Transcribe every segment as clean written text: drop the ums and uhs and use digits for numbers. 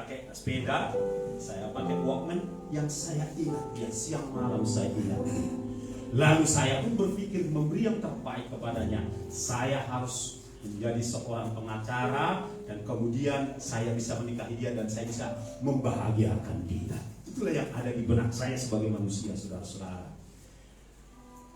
pakai sepeda, saya pakai Walkman, yang saya ingat dia siang malam saya ingat. Lalu saya pun berpikir memberi yang terbaik kepadanya. Saya harus menjadi seorang pengacara dan kemudian saya bisa menikahi dia dan saya bisa membahagiakan dia. Itulah yang ada di benak saya sebagai manusia, saudara-saudara.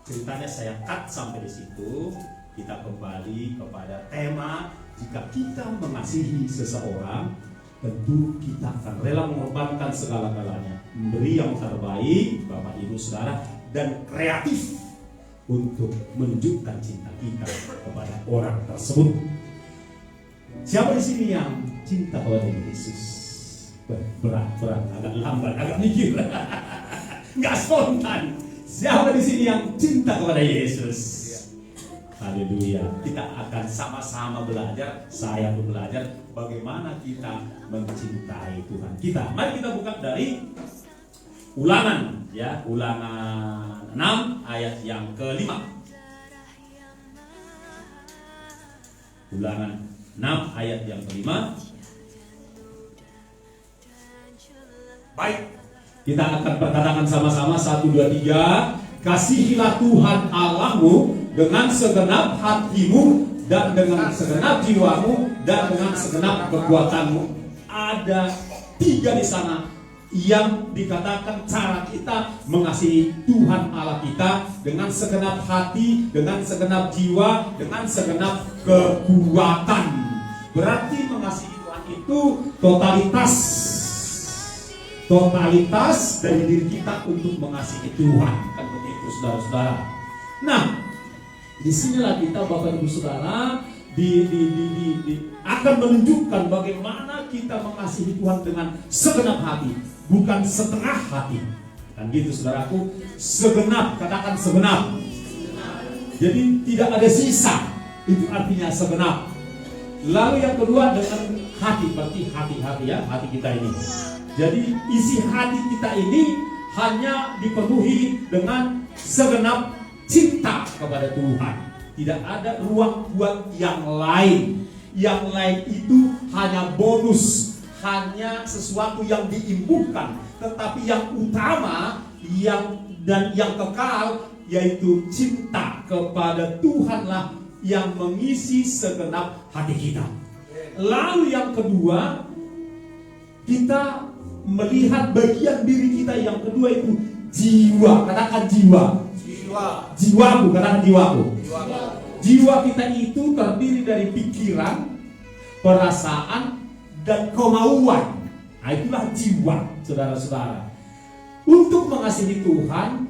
Ceritanya saya cut sampai di situ. Kita kembali kepada tema, jika kita mengasihi seseorang, tentu kita akan rela mengorbankan segala-galanya, memberi yang terbaik, Bapak Ibu Saudara, dan kreatif untuk menunjukkan cinta kita kepada orang tersebut. Siapa di sini yang cinta kepada Yesus? Berat, agak lambat, agak mikir, nggak spontan. Siapa di sini yang cinta kepada Yesus? Haleluya. Kita akan sama-sama belajar, saya pun belajar bagaimana kita mencintai Tuhan kita. Mari kita buka dari Ulangan, ya, Ulangan 6 ayat yang ke-5. Ulangan 6 ayat yang ke-5. Baik, kita akan perkatakan sama-sama 1, 2, 3. Kasihilah Tuhan Allahmu dengan segenap hatimu dan dengan segenap jiwamu dan dengan segenap kekuatanmu. Ada 3 di sana yang dikatakan cara kita mengasihi Tuhan Allah kita dengan segenap hati, dengan segenap jiwa, dengan segenap kekuatan. Berarti mengasihi Tuhan itu totalitas dari diri kita untuk mengasihi Tuhan. Kan begitu, saudara-saudara. Nah, disinilah kita, Bapak Ibu Saudara, akan menunjukkan bagaimana kita mengasihi Tuhan dengan segenap hati, bukan setengah hati. Kan gitu, saudaraku. Segenap, katakan segenap. Jadi tidak ada sisa. Itu artinya segenap. Lalu yang kedua dengan hati, berarti hati-hati ya, hati kita ini. Jadi isi hati kita ini hanya dipenuhi dengan segenap cinta kepada Tuhan. Tidak ada ruang buat yang lain. Yang lain itu hanya bonus, hanya sesuatu yang diimbuhkan. Tetapi yang utama, yang kekal, yaitu cinta kepada Tuhanlah yang mengisi segenap hati kita. Lalu yang kedua, kita melihat bagian diri kita yang kedua itu jiwa. Katakan jiwa. Jiwaku, katakan jiwaku. Jiwa kita itu terdiri dari pikiran, perasaan, dan kemauan. Nah, itulah jiwa, saudara-saudara. Untuk mengasihi Tuhan,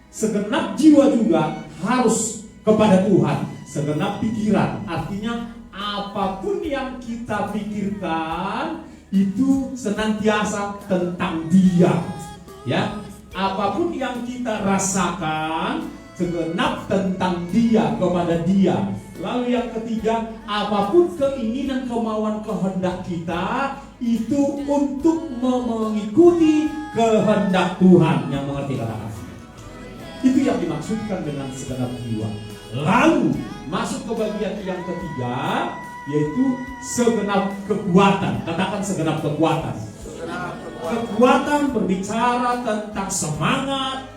segenap jiwa juga harus kepada Tuhan. Segenap pikiran, artinya apapun yang kita pikirkan itu senantiasa tentang Dia, ya. Apapun yang kita rasakan segenap tentang Dia, kepada Dia. Lalu yang ketiga, apapun keinginan, kemauan, kehendak kita itu untuk mengikuti kehendak Tuhan. Yang mengerti kata-kata itu yang dimaksudkan dengan segenap jiwa. Lalu masuk ke bagian yang ketiga, yaitu segenap kekuatan. Katakan segenap kekuatan. Kekuatan berbicara tentang semangat.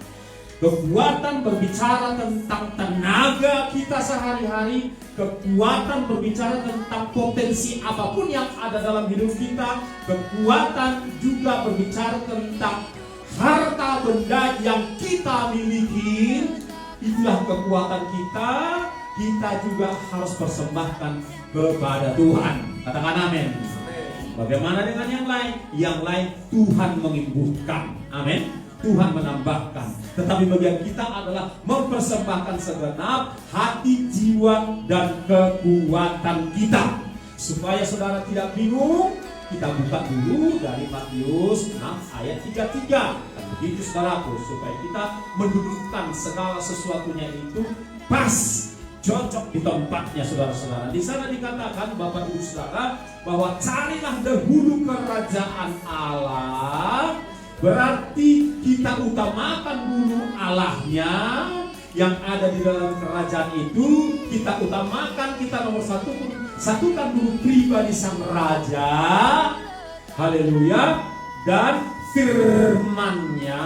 Kekuatan berbicara tentang tenaga kita sehari-hari. Kekuatan berbicara tentang potensi apapun yang ada dalam hidup kita. Kekuatan juga berbicara tentang harta benda yang kita miliki. Itulah kekuatan kita. Kita juga harus persembahkan kepada Tuhan. Katakan amin. Bagaimana dengan yang lain? Yang lain Tuhan mengimbuhkan. Amin. Tuhan menambahkan. Tetapi bagian kita adalah mempersembahkan segenap hati, jiwa, dan kekuatan kita. Supaya saudara tidak bingung, kita buka dulu dari Matius 6 ayat 33. Dan begitu saudaraku, supaya kita mendudukkan segala sesuatunya itu pas, cocok di tempatnya, saudara-saudara. Di sana dikatakan, Bapak Ibu Saudara, bahwa carilah dahulu kerajaan Allah. Berarti kita utamakan dulu Allahnya yang ada di dalam kerajaan itu. Kita utamakan, kita nomor satukan dulu pribadi sang raja. Haleluya. Dan firman-Nya,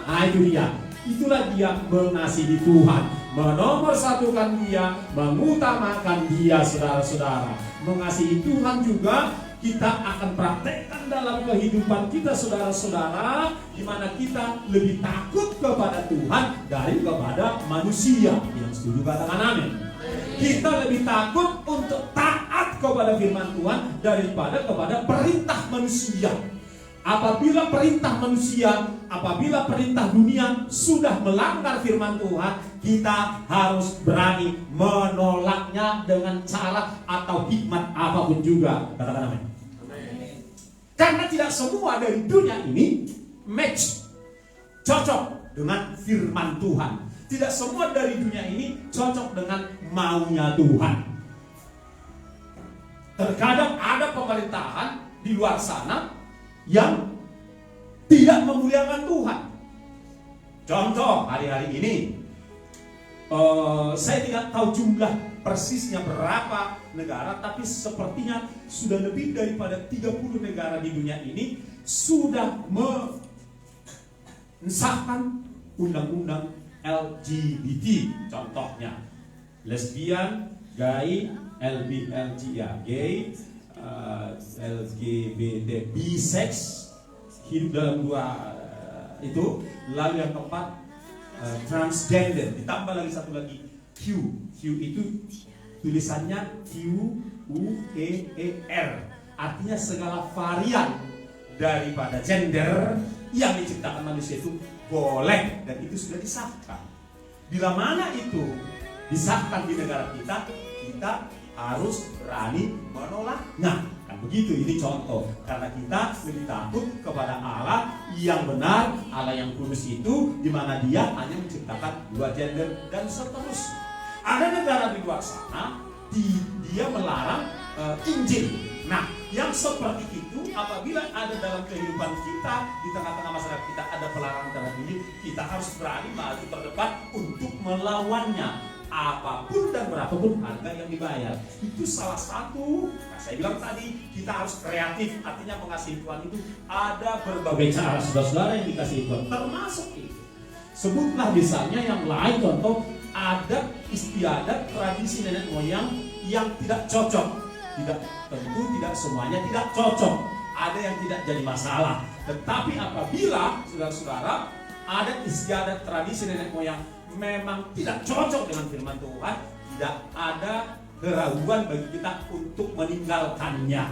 nah itu dia. Itulah dia mengasihi Tuhan, menomorsatukan Dia, mengutamakan Dia, saudara-saudara. Mengasihi Tuhan juga kita akan praktekkan dalam kehidupan kita, saudara-saudara, di mana kita lebih takut kepada Tuhan dari kepada manusia. Yang setuju katakan amin. Kita lebih takut untuk taat kepada firman Tuhan daripada kepada perintah manusia. Apabila perintah manusia, apabila perintah dunia sudah melanggar firman Tuhan, kita harus berani menolaknya dengan cara atau hikmat apapun juga. Katakan amin. Karena tidak semua dari dunia ini match, cocok dengan firman Tuhan. Tidak semua dari dunia ini cocok dengan maunya Tuhan. Terkadang ada pemerintahan di luar sana yang tidak memuliakan Tuhan. Contoh hari-hari ini, saya tidak tahu jumlah persisnya berapa negara, tapi sepertinya sudah lebih daripada 30 negara di dunia ini sudah mensahkan undang-undang LGBT. Contohnya lesbian, gay, gay, LGBT, bisex, hidup dalam dua itu. Lalu yang keempat transgender, ditambah lagi satu lagi Q. Q itu tulisannya QUEER, artinya segala varian daripada gender yang diciptakan manusia itu boleh, dan itu sudah disahkan. Bila mana itu disahkan di negara kita, kita harus berani menolaknya. Kan begitu, ini contoh. Karena kita lebih takut kepada Allah yang benar, Allah yang kudus itu, di mana Dia hanya menciptakan dua gender dan seterusnya. Ada negara di luar sana, dia melarang Injil. Nah, yang seperti itu apabila ada dalam kehidupan kita, di tengah-tengah masyarakat kita ada pelarangan terhadap ini, kita harus berani maju terdepan untuk melawannya. Apapun dan berapapun harga yang dibayar. Itu salah satu, nah saya bilang tadi, kita harus kreatif. Artinya mengasihi Tuhan itu ada berbagai cara, saudara-saudara, yang dikasihi Tuhan, termasuk itu. Sebutlah misalnya yang lain, contoh adat istiadat tradisi nenek moyang yang tidak cocok. Tentu tidak semuanya tidak cocok, ada yang tidak jadi masalah. Tetapi apabila saudara-saudara adat istiadat tradisi nenek moyang memang tidak cocok dengan firman Tuhan, tidak ada keraguan bagi kita untuk meninggalkannya.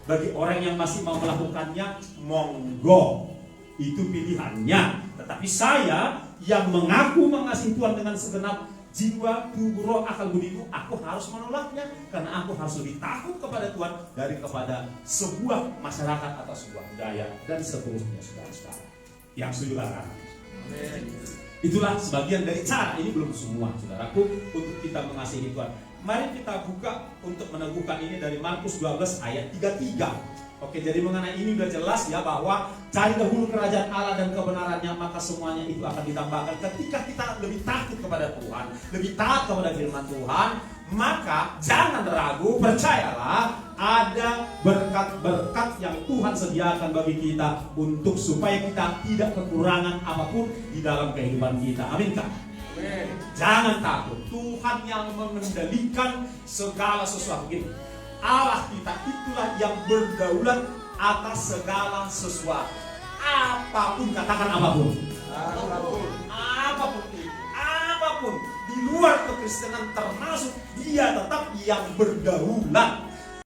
Bagi orang yang masih mau melakukannya, monggo, itu pilihannya. Tetapi saya yang mengaku mengasihi Tuhan dengan segenap jiwa, tubuh, roh, akal budiku, aku harus menolaknya, karena aku harus lebih takut kepada Tuhan dari kepada sebuah masyarakat atau sebuah budaya dan seterusnya, saudara-saudara. Yang setuju katakan amin. Itulah sebagian dari cara, ini belum semua, saudaraku, untuk kita mengasihi Tuhan. Mari kita buka untuk meneguhkan ini dari Markus 12 ayat 33. Oke, jadi mengenai ini udah jelas ya, bahwa cari dahulu kerajaan Allah dan kebenarannya, maka semuanya itu akan ditambahkan. Ketika kita lebih takut kepada Tuhan, lebih taat kepada firman Tuhan, maka jangan ragu, percayalah ada berkat-berkat yang Tuhan sediakan bagi kita untuk supaya kita tidak kekurangan apapun di dalam kehidupan kita. Aminkah? Amin. Jangan takut, Tuhan yang mengendalikan segala sesuatu. Allah kita itulah yang berdaulat atas segala sesuatu. Apapun, katakan apapun. Apapun di luar kekristenan termasuk, Dia tetap yang berdaulat.